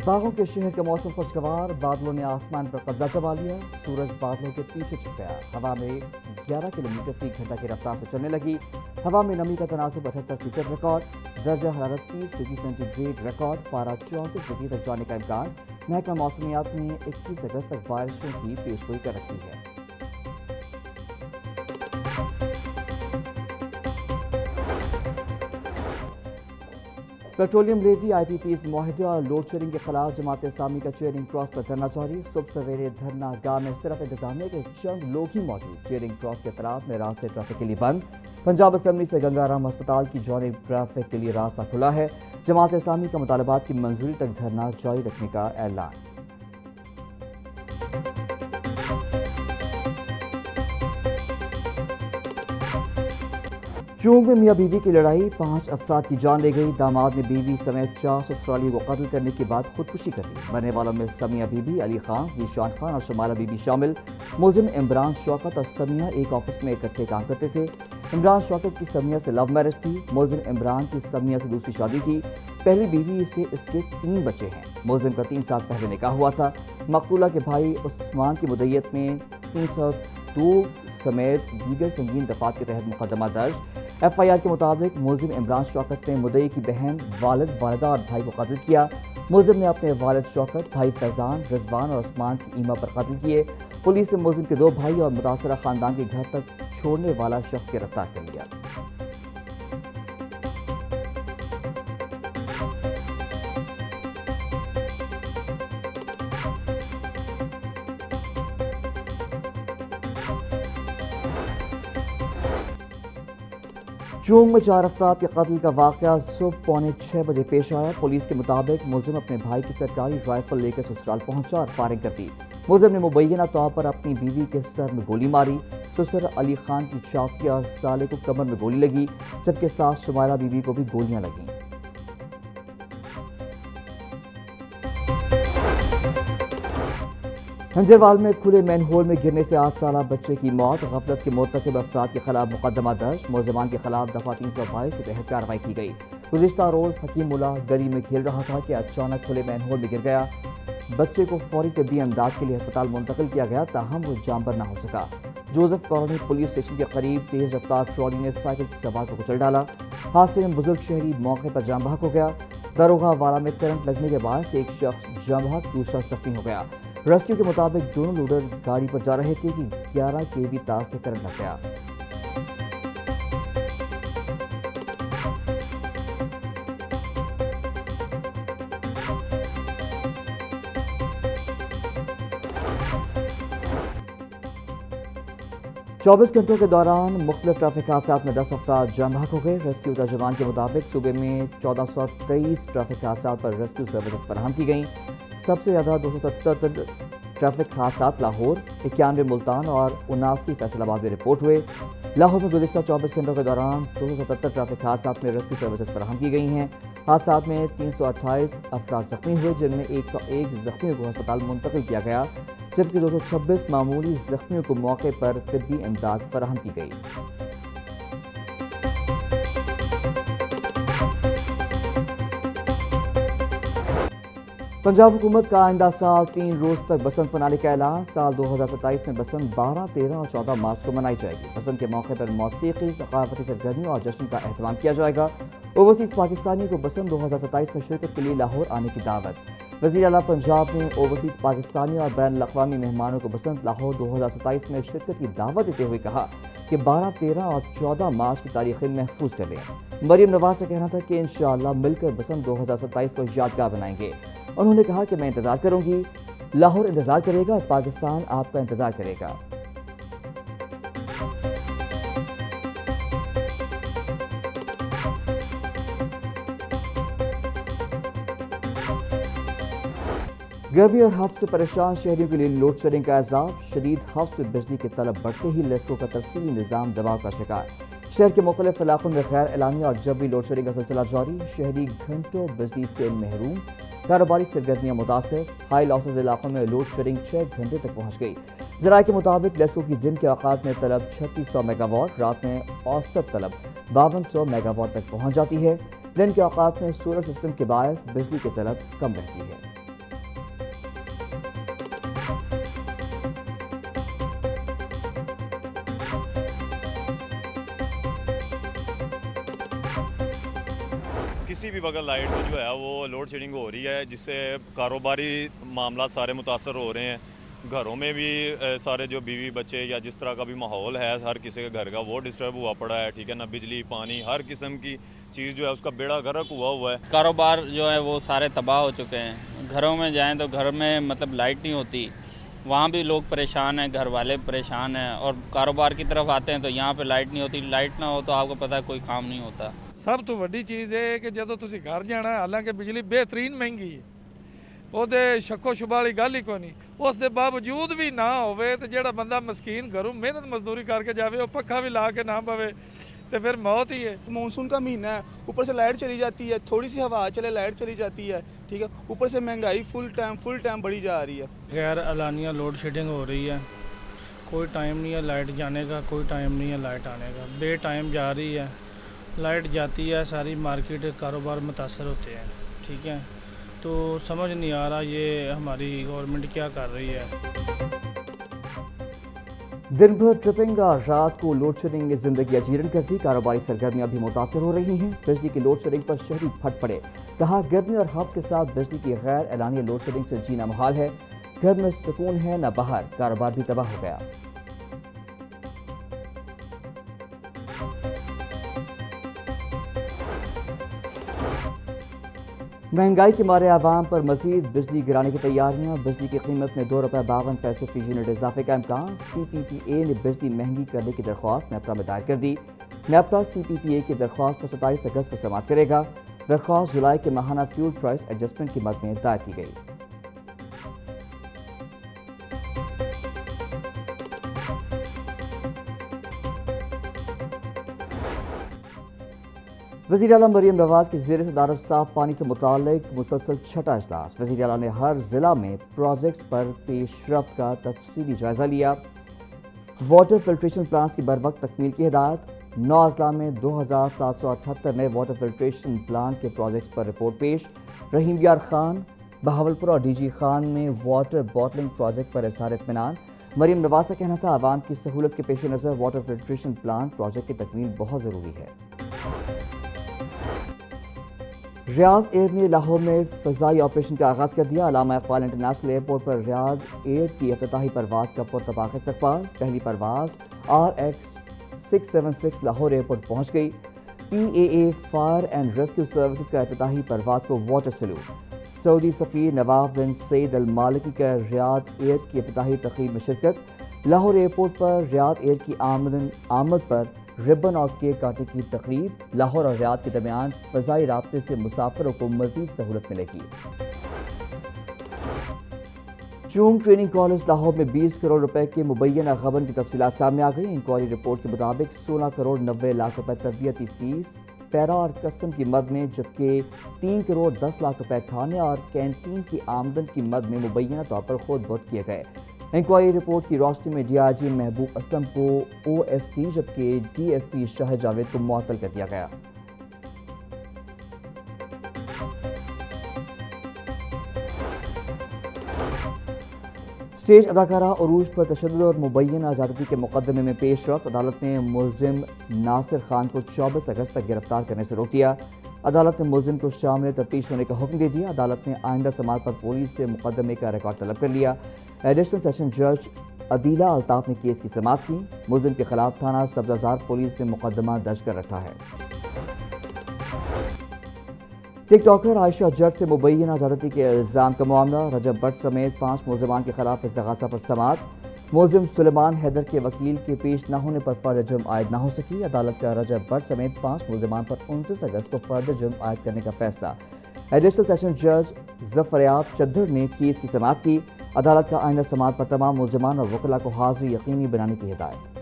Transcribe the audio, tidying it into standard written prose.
باغوں کے شہر کا موسم خوشگوار، بادلوں نے آسمان پر قبضہ جما لیا، سورج بادلوں کے پیچھے چھپ گیا، ہوا میں 11 کلومیٹر فی گھنٹہ کی رفتار سے چلنے لگی، ہوا میں نمی کا تناسب 78% ریکارڈ، درجہ حرارت 30 ڈگری سینٹی گریڈ ریکارڈ، پارہ 34 ڈگری تک جانے کا امکان۔ محکمہ موسمیات نے 21 اگست تک بارشوں کی پیشگوئی کر رکھی ہے۔ پیٹرولیم لیوی آئی پی پیز معاہدے اور لوڈ شیڈنگ کے خلاف جماعت اسلامی کا چیئرنگ کراس پر دھرنا جاری، صبح سویرے دھرنا گاہ میں صرف انتظامیہ کے چند لوگ ہی موجود، چیئرنگ کراس کے اطراف میں راستے ٹریفک کے لیے بند۔ پنجاب اسمبلی سے گنگا رام ہسپتال کی جانب ٹریفک کے لیے راستہ کھلا ہے، جماعت اسلامی کا مطالبات کی منظوری تک دھرنا جاری رکھنے کا اعلان۔ چونگ میں میاں بیوی کی لڑائی، 5 افراد کی جان لے گئی، داماد نے بیوی سمیت 4 سسرالیوں کو قتل کرنے کے بعد خودکشی کر لی، مرنے والوں میں سمیہ بی بی، علی خان، ذیشان خان اور شمالہ بی بی شامل۔ ملزم عمران شوکت اور سمیہ ایک آفس میں اکٹھے کام کرتے تھے، عمران شوکت کی سمیہ سے لو میرج تھی، ملزم عمران کی سمیہ سے دوسری شادی تھی، پہلی بیوی سے اس کے 3 بچے ہیں، ملزم کا 3 سال پہلے نکاح ہوا تھا، مقتولہ کے بھائی عثمان کی مدعیت میں 302 سمیت دیگر سنگین دفعات کے تحت مقدمہ درج۔ ایف آئی آر کے مطابق ملزم عمران شوکت نے مدعی کی بہن، والد، والدہ اور بھائی کو قتل کیا، ملزم نے اپنے والد شوکت، بھائی فیضان، رضوان اور عثمان کی ایما پر قتل کیے۔ پولیس نے ملزم کے 2 بھائی اور متاثرہ خاندان کے گھر تک چھوڑنے والا شخص گرفتار کر لیا۔ چونگ میں 4 افراد کے قتل کا واقعہ صبح 5:45 بجے پیش آیا، پولیس کے مطابق ملزم اپنے بھائی کی سرکاری رائفل لے کر سسرال پہنچا اور فائرنگ کر دی، ملزم نے مبینہ طور پر اپنی بیوی کے سر میں گولی ماری، سسر علی خان کی چاقی اور سالے کو کمر میں گولی لگی، جبکہ ساس شمائلہ بی بی کو بھی گولیاں لگیں۔ ہنجروال میں کھلے مین ہول میں گرنے سے 8 سالہ بچے کی موت، غفلت کے مرتکب افراد کے خلاف مقدمہ درج، ملزمان کے خلاف دفعہ 322 کے تحت کارروائی کی گئی۔ گزشتہ روز حکیم اللہ گلی میں کھیل رہا تھا کہ اچانک کھلے مین ہول میں گر گیا، بچے کو فوری طبی امداد کے لیے ہسپتال منتقل کیا گیا، تاہم وہ جاں بر نہ ہو سکا۔ جوزف کالونی پولیس اسٹیشن کے قریب تیز رفتار ٹرالی نے سائیکل سوار کو کچل ڈالا، حادثے میں بزرگ شہری موقع پر جاں بحق ہو گیا، داروغہ والا میں کرنٹ لگنے کے باعث ایک شخص جاں بحق، دوسرا زخمی ہو گیا۔ ریسکیو کے مطابق دونوں لوڈر گاڑی پر جا رہے تھے کہ 11 kV تار سے کرنٹ لگ گیا۔ چوبیس گھنٹوں کے دوران مختلف ٹریفک حادثات میں 10 افراد جاں بحق ہو گئے۔ ریسکیو ترجمان کے مطابق صوبے میں 1423 ٹریفک حادثات پر ریسکیو سروسز فراہم کی گئیں، سب سے زیادہ 277 ٹریفک حادثات لاہور، 91 ملتان اور 79 فیصل آباد میں رپورٹ ہوئے۔ لاہور میں گزشتہ 24 گھنٹوں کے دوران 277 ٹریفک حادثات میں ریسکیو سروسز فراہم کی گئی ہیں، حادثات میں 328 افراد زخمی ہوئے، جن میں 101 زخمیوں کو ہسپتال منتقل کیا گیا، جبکہ 226 معمولی زخمیوں کو موقع پر طبی امداد فراہم کی گئی۔ پنجاب حکومت کا آئندہ سال 3 روز تک بسنت منانے کا اعلان، سال 2027 میں بسنت 12، 13 اور 14 مارچ کو منائی جائے گی۔ بسنت کے موقع پر موسیقی، ثقافتی سرگرمیوں اور جشن کا اہتمام کیا جائے گا۔ اوورسیز پاکستانیوں کو بسنت 2027 میں شرکت کے لیے لاہور آنے کی دعوت۔ وزیر اعلیٰ پنجاب نے اوورسیز پاکستانی اور بین الاقوامی مہمانوں کو بسنت لاہور 2027 میں شرکت کی دعوت دیتے ہوئے کہا کہ 12، 13 اور 14 مارچ کی تاریخیں محفوظ کر لیں۔ مریم نواز کا کہنا تھا کہ انشاءاللہ مل کر بسنت 2027 کو یادگار بنائیں گے۔ انہوں نے کہا کہ میں انتظار کروں گی، لاہور انتظار کرے گا، پاکستان آپ کا انتظار کرے گا۔ گرمی اور ہفت سے پریشان شہریوں کے لیے لوڈ شیڈنگ کا عذاب، شدید ہفت میں بجلی کی طلب بڑھتے ہی لیسکو کا ترسیلی نظام دباؤ کا شکار، شہر کے مختلف علاقوں میں غیر اعلانیہ اور جبری لوڈ شیڈنگ کا سلسلہ جاری، شہری گھنٹوں بجلی سے محروم، کاروباری سرگرمیاں متاثر، ہائی لاسز علاقوں میں لوڈ شیڈنگ 6 گھنٹے تک پہنچ گئی۔ ذرائع کے مطابق لیسکو کی دن کے اوقات میں طلب 3600 میگا واٹ، رات میں اوسط طلب 5200 میگا واٹ تک پہنچ جاتی ہے۔ دن کے اوقات میں سولر سسٹم کے باعث بجلی کی طلب کم رہتی ہے۔ کسی بھی وقت لائٹ جو ہے وہ لوڈ شیڈنگ ہو رہی ہے، جس سے کاروباری معاملات سارے متاثر ہو رہے ہیں، گھروں میں بھی سارے جو بیوی بچے یا جس طرح کا بھی ماحول ہے ہر کسی کے گھر کا وہ ڈسٹرب ہوا پڑا ہے، ٹھیک ہے نا، بجلی پانی ہر قسم کی چیز جو ہے اس کا بیڑا غرق ہوا ہے۔ کاروبار جو ہے وہ سارے تباہ ہو چکے ہیں، گھروں میں جائیں تو گھر میں مطلب لائٹ نہیں ہوتی، وہاں بھی لوگ پریشان ہیں، گھر والے پریشان ہیں، اور کاروبار کی طرف آتے ہیں تو یہاں پہ لائٹ نہیں ہوتی، لائٹ نہ ہو تو آپ کو پتہ ہے کوئی کام نہیں ہوتا۔ سب تو وڈی چیز ہے کہ جدوں تسی گھر جانا ہے، حالانکہ بجلی بہترین مہنگی ہے، وہ شکو شبہ والی گل ہی کوئی نہیں، اس دے باوجود بھی نہ ہوئے تو جڑا بندہ مسکین گھروں محنت مزدوری کر کے جاوے وہ پکھا بھی لا کے نہ پوے تو پھر موت ہی ہے۔ مونسون کا مہینہ ہے، اوپر سے لائٹ چلی جاتی ہے، تھوڑی سی ہوا چلے لائٹ چلی جاتی ہے، ٹھیک ہے، اوپر سے مہنگائی فل ٹائم بڑھی جا رہی ہے۔ غیر اعلانیہ لوڈ شیڈنگ ہو رہی ہے، کوئی ٹائم نہیں ہے لائٹ جانے کا، کوئی ٹائم نہیں ہے لائٹ آنے کا، بے ٹائم جا رہی ہے، لائٹ جاتی ہے، ساری مارکیٹ کاروبار متاثر ہوتے ہیں، ٹھیک ہے، تو سمجھ نہیں آ رہا یہ ہماری گورنمنٹ کیا کر رہی ہے۔ دن بھر ٹرپنگ اور رات کو لوڈ شیڈنگ نے زندگی اجیرن کر دی، کاروباری سرگرمیاں بھی متاثر ہو رہی ہیں، بجلی کی لوڈ شیڈنگ پر شہری پھٹ پڑے، کہا گرمی اور ہب کے ساتھ بجلی کی غیر اعلانیہ لوڈ شیڈنگ سے جینا محال ہے، گھر میں سکون ہے نہ باہر، کاروبار بھی تباہ ہو گیا۔ مہنگائی کے مارے عوام پر مزید بجلی گرانے کی تیاریاں، بجلی کی قیمت میں ₹2.52 فی یونٹ اضافے کا امکان، سی پی پی اے نے بجلی مہنگی کرنے کی درخواست نیپرا میں دائر کر دی، نیپرا سی پی پی اے کی درخواست کو 27 اگست کو سماعت کرے گا، درخواست جولائی کے ماہانہ فیول پرائس ایڈجسٹمنٹ کی مد میں دائر کی گئی۔ وزیر اعلیٰ مریم نواز کی زیر صدارت صاف پانی سے متعلق مسلسل چھٹا اجلاس، وزیر اعلیٰ نے ہر ضلع میں پروجیکٹس پر پیش رفت کا تفصیلی جائزہ لیا، واٹر فلٹریشن پلانٹس کی بروقت تکمیل کی ہدایت، 9 اضلاع میں 2778 نئے واٹر فلٹریشن پلانٹ کے پروجیکٹس پر رپورٹ پیش، رحیم یار خان بہاولپور اور ڈی جی خان میں واٹر باٹلنگ پروجیکٹ پر اظہار اطمینان، مریم نواز کا کہنا تھا عوام کی سہولت کے پیش نظر واٹر فلٹریشن پلانٹ پروجیکٹ کی تکمیل بہت ضروری ہے۔ ریاض ایئر نے لاہور میں فضائی آپریشن کا آغاز کر دیا، علامہ اقبال انٹرنیشنل ایئرپورٹ پر ریاض ایئر کی افتتاحی پرواز کا پرتپاک استقبال، پہلی پرواز RX-676 لاہور ایئرپورٹ پہنچ گئی، PAA fire and rescue services کا افتتاحی پرواز کو واٹر سلوٹ، سعودی سفیر نواف بن سعید المالکی کا ریاض ایئر کی افتتاحی تقریب میں شرکت، لاہور ایئرپورٹ پر ریاض ایئر کی آمد پر ربن اور کیک کاٹے کی تقریب، لاہور اور ریاض کے درمیان فضائی رابطے سے مسافروں کو مزید سہولت ملے گی۔ چونگ ٹریننگ کالج لاہور میں 20 کروڑ روپے کے مبینہ غبن کی تفصیلات سامنے آ گئی، انکوائری رپورٹ کے مطابق 16 کروڑ 90 لاکھ روپے تربیتی فیس، پیرا اور کسٹم کی مد میں، جبکہ 3 کروڑ 10 لاکھ روپے کھانے اور کینٹین کی آمدن کی مد میں مبینہ طور پر خود بہت کیے گئے۔ انکوائری رپورٹ کی روشنی میں ڈی آئی جی محبوب اسلم کو OST جبکہ DSP شاہد جاوید کو معطل کر دیا گیا۔ اسٹیج اداکارہ عروج پر تشدد اور مبینہ زیادتی کے مقدمے میں پیش رفت، عدالت نے ملزم ناصر خان کو 24 اگست تک گرفتار کرنے سے روک دیا، عدالت نے ملزم کو شام میں تفتیش ہونے کا حکم دے دیا، عدالت نے آئندہ سماعت پر پولیس سے مقدمے کا ریکارڈ طلب کر لیا، ایڈیشنل سیشن جج عدیلہ الطاف نے کیس کی سماعت کی، ملزم کے خلاف تھانہ سبزہ پولیس نے مقدمہ درج کر رکھا ہے۔ ٹک ٹاکر عائشہ جٹ سے مبینہ زیادتی کے الزام کا معاملہ، رجب بٹ سمیت 5 ملزمان کے خلاف استغاثہ پر سماعت، ملزم سلیمان حیدر کے وکیل کے پیش نہ ہونے پر فرد جرم عائد نہ ہو سکی، عدالت کا رجب بٹ سمیت 5 ملزمان پر 29 اگست کو فرد جرم عائد کرنے کا فیصلہ، ایڈیشنل سیشن جج ظفریاب چدھر نے کیس کی سماعت کی، عدالت کا آئندہ سماعت پر تمام ملزمان اور وکلاء کو حاضری یقینی بنانے کی ہدایت۔